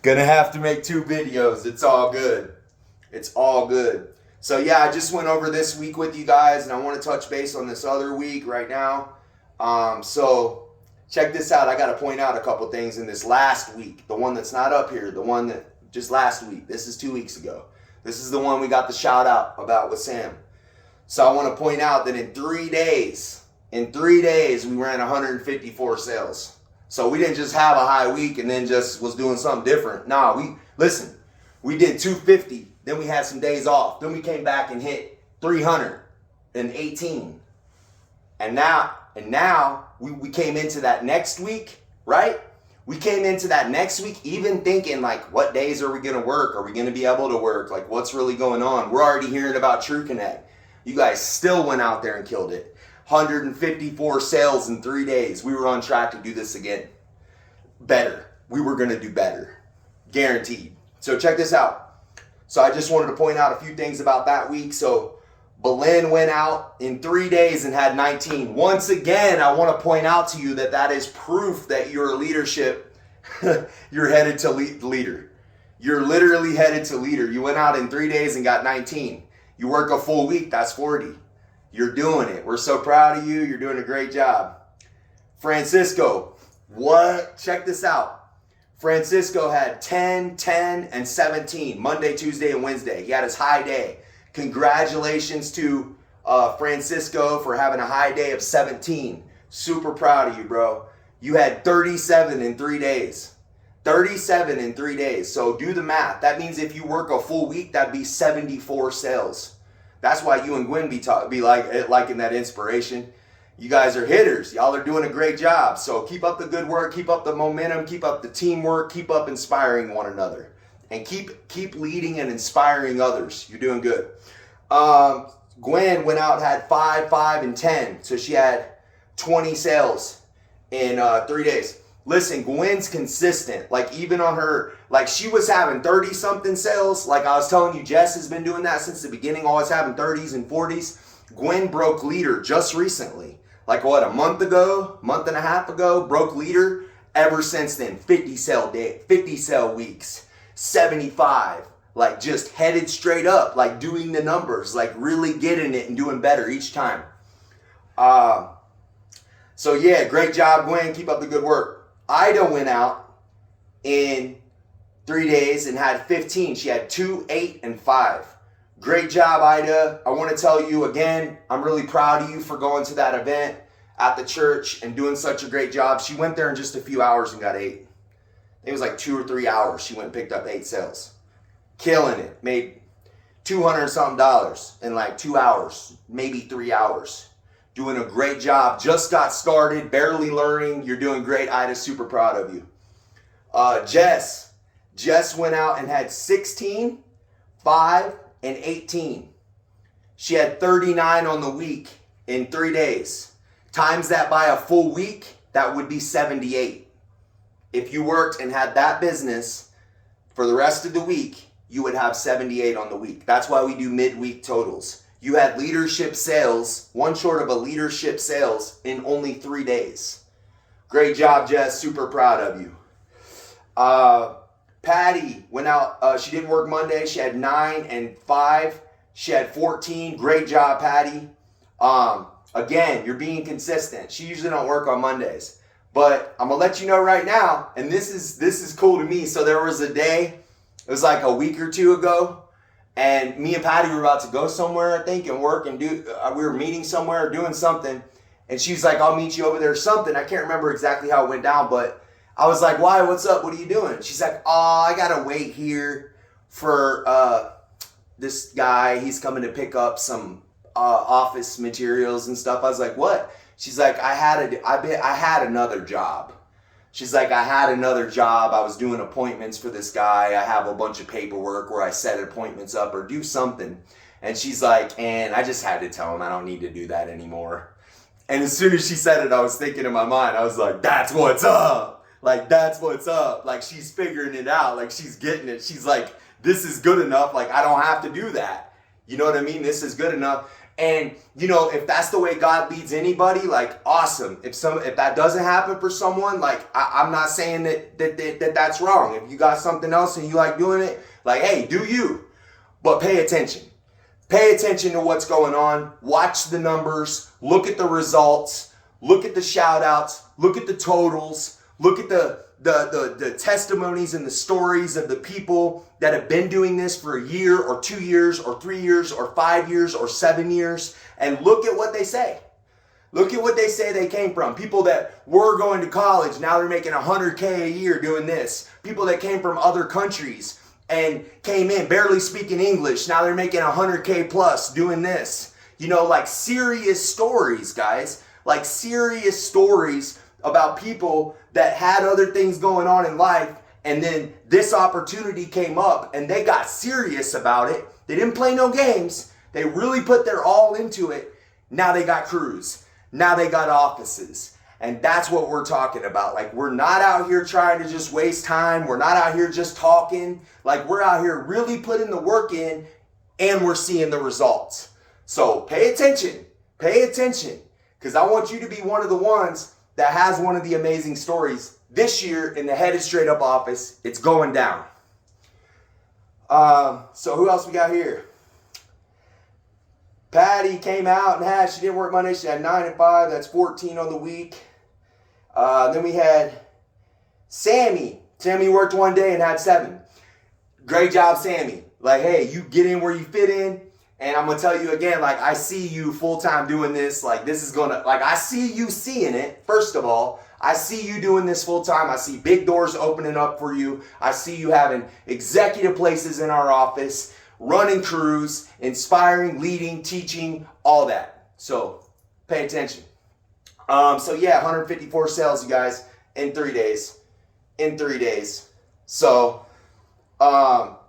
Gonna have to make 2 videos. It's all good. It's all good. So yeah, I just went over this week with you guys, and I want to touch base on this other week right now. So check this out. I got to point out a couple things in this last week. The one that's not up here. The one that just last week. This is 2 weeks ago. This is the one we got the shout out about with Sam. So I want to point out that in 3 days, we ran 154 sales. So we didn't just have a high week and then just was doing something different. Nah, we did 250. Then we had some days off. Then we came back and hit 318. And now we came into that next week, right? We came into that next week even thinking like, what days are we going to work? Are we going to be able to work? Like, what's really going on? We're already hearing about True Connect. You guys still went out there and killed it. 154 sales in 3 days. We were on track to do this again. Better. We were going to do better. Guaranteed. So check this out. So I just wanted to point out a few things about that week. So Belen went out in 3 days and had 19. Once again, I want to point out to you that that is proof that your leadership, you're headed to leader. You're literally headed to leader. You went out in 3 days and got 19. You work a full week, that's 40. You're doing it. We're so proud of you. You're doing a great job. Francisco, what? Check this out. Francisco had 10, 10, and 17, Monday, Tuesday, and Wednesday. He had his high day. Congratulations to Francisco for having a high day of 17. Super proud of you, bro. You had 37 in 3 days. 37 in 3 days. So do the math. That means if you work a full week, that'd be 74 sales. That's why you and Gwen be liking that inspiration. You guys are hitters. Y'all are doing a great job. So keep up the good work. Keep up the momentum. Keep up the teamwork. Keep up inspiring one another. And keep leading and inspiring others. You're doing good. Gwen went out, had 5, 5, and 10. So she had 20 sales in 3 days. Listen, Gwen's consistent. Like even on her, like she was having 30 something sales. Like I was telling you, Jess has been doing that since the beginning, always having 30s and 40s. Gwen broke leader just recently. Like what, a month and a half ago, broke leader. Ever since then, 50 sale weeks, 75. Like just headed straight up, like doing the numbers, like really getting it and doing better each time. So yeah, great job, Gwen. Keep up the good work. Ida went out in 3 days and had 15. She had 2, 8, and 5. Great job, Ida. I want to tell you again, I'm really proud of you for going to that event at the church and doing such a great job. She went there in just a few hours and got 8. It was like 2 or 3 hours. She went and picked up 8 sales. Killing it. Made $200 something in like 2 hours, maybe 3 hours. Doing a great job. Just got started, barely learning. You're doing great, Ida. Super proud of you. Jess went out and had 16, 5, and 18. She had 39 on the week in 3 days. Times that by a full week, that would be 78. If you worked and had that business for the rest of the week, you would have 78 on the week. That's why we do midweek totals. You had leadership sales, one short of a leadership sales in only 3 days. Great job, Jess. Super proud of you. Patty went out. She didn't work Monday. She had 9 and 5. She had 14. Great job, Patty. Again, you're being consistent. She usually don't work on Mondays. But I'm going to let you know right now, and this is cool to me. So there was a day, it was like a week or two ago, and me and Patty were about to go somewhere, I think, and work and do. We were meeting somewhere, doing something, and she's like, "I'll meet you over there," or something. I can't remember exactly how it went down, but I was like, "Why? What's up? What are you doing?" She's like, "Oh, I gotta wait here for this guy. He's coming to pick up some office materials and stuff." I was like, "What?" She's like, I had another job. She's like, I had another job. I was doing appointments for this guy. I have a bunch of paperwork where I set appointments up or do something. And she's like, and I just had to tell him I don't need to do that anymore. And as soon as she said it, I was thinking in my mind, I was like, that's what's up. Like, that's what's up. Like, she's figuring it out. Like, she's getting it. She's like, this is good enough. Like, I don't have to do that. You know what I mean? This is good enough. And you know, if that's the way God leads anybody, like awesome. If that doesn't happen for someone, like I'm not saying that that's wrong. If you got something else and you like doing it, like hey, do you. But pay attention. Pay attention to what's going on. Watch the numbers. Look at the results. Look at the shout outs. Look at the totals. Look at the testimonies and the stories of the people that have been doing this for a year or 2 years or 3 years or 5 years or 7 years. And look at what they say. Look at what they say they came from. People that were going to college, now they're making $100K a year doing this. People that came from other countries and came in barely speaking English. Now they're making $100K plus doing this. You know, like serious stories, guys. Like serious stories about people that had other things going on in life, and then this opportunity came up and they got serious about it. They didn't play no games. They really put their all into it. Now they got crews. Now they got offices. And that's what we're talking about. Like, we're not out here trying to just waste time. We're not out here just talking. Like, we're out here really putting the work in, and we're seeing the results. So pay attention. Pay attention. Because I want you to be one of the ones that has one of the amazing stories this year in the Headed Straight Up office. It's going down. So who else we got here? Patty came out and she didn't work Monday. She had 9 and 5. That's 14 on the week. Then we had Sammy. Sammy worked one day and had 7. Great job, Sammy. Like, hey, you get in where you fit in. And I'm going to tell you again, like, I see you full-time doing this. Like, this is going to, like, I see you seeing it, first of all. I see you doing this full-time. I see big doors opening up for you. I see you having executive places in our office, running crews, inspiring, leading, teaching, all that. So pay attention. So yeah, 154 sales, you guys, in 3 days. In 3 days. So,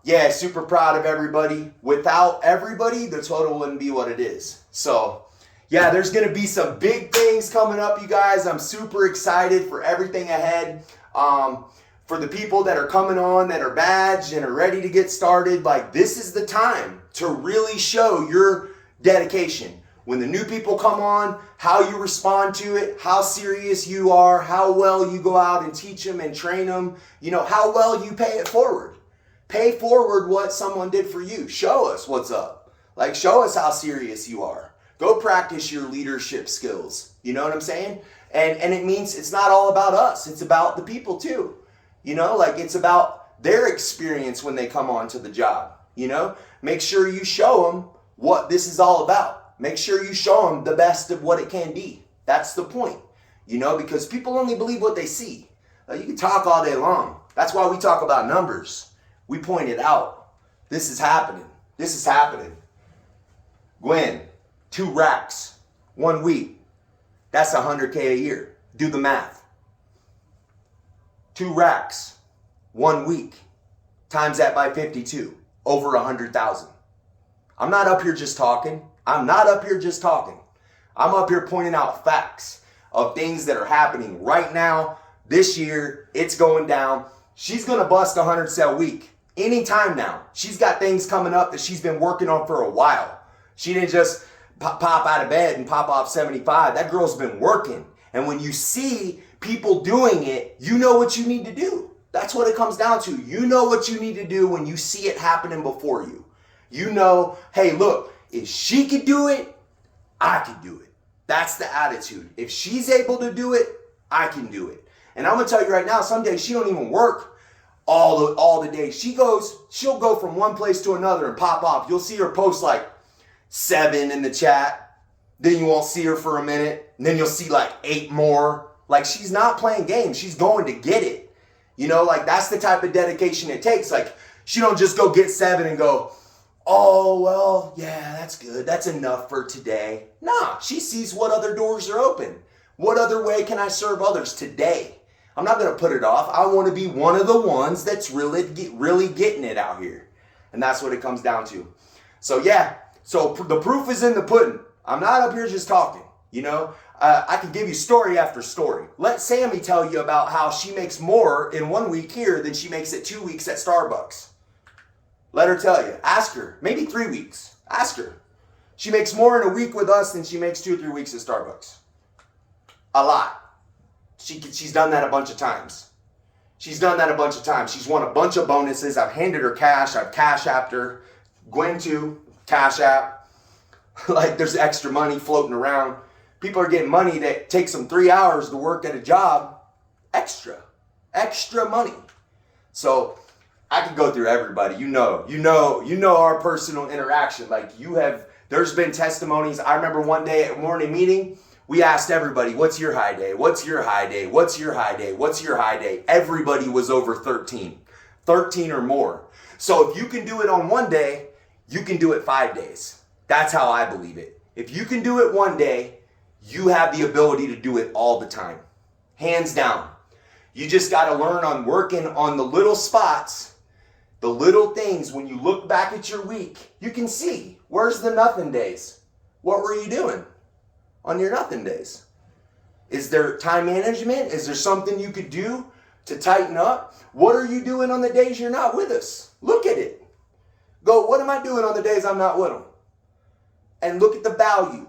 yeah, super proud of everybody. Without everybody, the total wouldn't be what it is. So, yeah, there's going to be some big things coming up, you guys. I'm super excited for everything ahead. For the people that are coming on, that are badged and are ready to get started, like, this is the time to really show your dedication. When the new people come on, how you respond to it, how serious you are, how well you go out and teach them and train them, you know, how well you pay it forward. Pay forward what someone did for you. Show us what's up. Like, show us how serious you are. Go practice your leadership skills. You know what I'm saying? And it means it's not all about us. It's about the people too. You know, like, it's about their experience when they come on to the job. You know, make sure you show them what this is all about. Make sure you show them the best of what it can be. That's the point. You know, because people only believe what they see. You can talk all day long. That's why we talk about numbers. We point it out. This is happening. This is happening. Gwen, 2 racks, 1 week. That's $100K a year. Do the math. 2 racks, 1 week. Times that by 52. Over 100,000. I'm not up here just talking. I'm not up here just talking. I'm up here pointing out facts of things that are happening right now. This year, it's going down. She's going to bust a 100 sale week anytime now. She's got things coming up that she's been working on for a while. She didn't just pop out of bed and pop off 75. That girl's been working. And when you see people doing it, you know what you need to do. That's what it comes down to. You know what you need to do when you see it happening before you. You know, hey, look, if she could do it, I could do it. That's the attitude. If she's able to do it, I can do it. And I'm going to tell you right now, some days she don't even work all the days. She'll go from one place to another and pop off. You'll see her post like 7 in the chat. Then you won't see her for a minute. And then you'll see like 8 more. Like, she's not playing games. She's going to get it. You know, like, that's the type of dedication it takes. Like, she don't just go get 7 and go, oh, well, yeah, that's good. That's enough for today. Nah, she sees what other doors are open. What other way can I serve others today? I'm not going to put it off. I want to be one of the ones that's really getting it out here. And that's what it comes down to. So, yeah, so the proof is in the pudding. I'm not up here just talking, you know. I can give you story after story. Let Sammy tell you about how she makes more in 1 week here than she makes it 2 weeks at Starbucks. Let her tell you. Ask her. Maybe 3 weeks. Ask her. She makes more in a week with us than she makes 2 or 3 weeks at Starbucks. A lot. She's done that a bunch of times. She's done that a bunch of times. She's won a bunch of bonuses. I've handed her cash. I've cash apped her. Gwen too, cash app. Like there's extra money floating around. People are getting money that takes them 3 hours to work at a job. Extra money. So I could go through everybody. You know our personal interaction. Like there's been testimonies. I remember one day at a morning meeting, we asked everybody, what's your high day? What's your high day? What's your high day? What's your high day? Everybody was over 13 or more. So if you can do it on one day, you can do it 5 days. That's how I believe it. If you can do it one day, you have the ability to do it all the time. Hands down. You just got to learn on working on the little spots, the little things. When you look back at your week, you can see, where's the nothing days? What were you doing on your nothing days? Is there time management? Is there something you could do to tighten up? What are you doing on the days you're not with us? Look at it. Go, what am I doing on the days I'm not with them? And look at the value.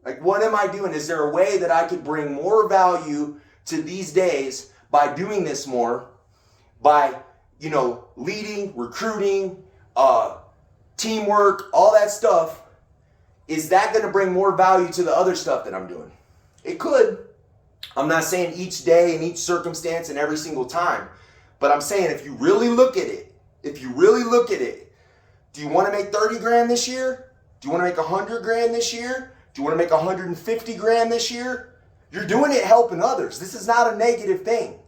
Like, what am I doing? Is there a way that I could bring more value to these days by doing this more? By, leading, recruiting, teamwork, all that stuff. Is that going to bring more value to the other stuff that I'm doing? It could. I'm not saying each day and each circumstance and every single time. But I'm saying if you really look at it, do you want to make 30 grand this year? Do you want to make 100 grand this year? Do you want to make 150 grand this year? You're doing it helping others. This is not a negative thing.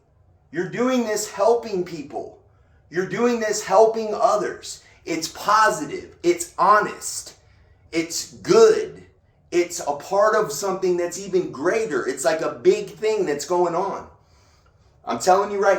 You're doing this helping people. You're doing this helping others. It's positive. It's honest. It's good. It's a part of something that's even greater. It's like a big thing that's going on. I'm telling you right